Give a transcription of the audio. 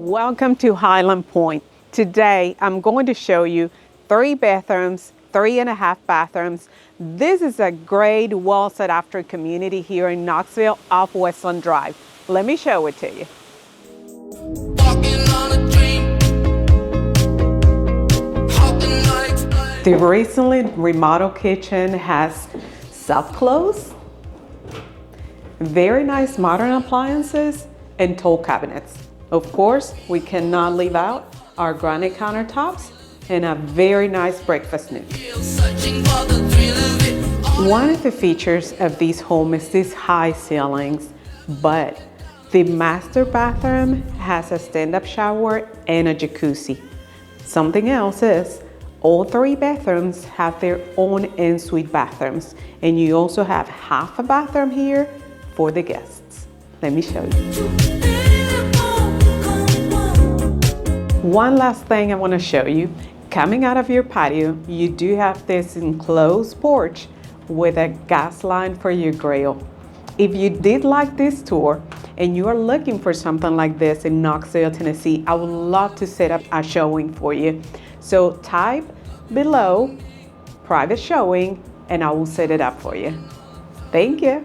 Welcome to Highland Point. Today I'm going to show you 3 bathrooms, 3.5 bathrooms. This is a great well set after community here in Knoxville off Westland Drive. Let me show it to you. The recently remodeled kitchen has self-close, very nice modern appliances, and tall cabinets. Of course, we cannot leave out our granite countertops and a very nice breakfast nook. One of the features of this home is these high ceilings, but the master bathroom has a stand-up shower and a jacuzzi. Something else is all 3 bathrooms have their own ensuite bathrooms, and you also have half a bathroom here for the guests. Let me show you. One last thing I want to show you. Coming out of your patio, you do have this enclosed porch with a gas line for your grill. If you did like this tour and you are looking for something like this in Knoxville, Tennessee, I would love to set up a showing for you. So type below private showing and I will set it up for you. Thank you.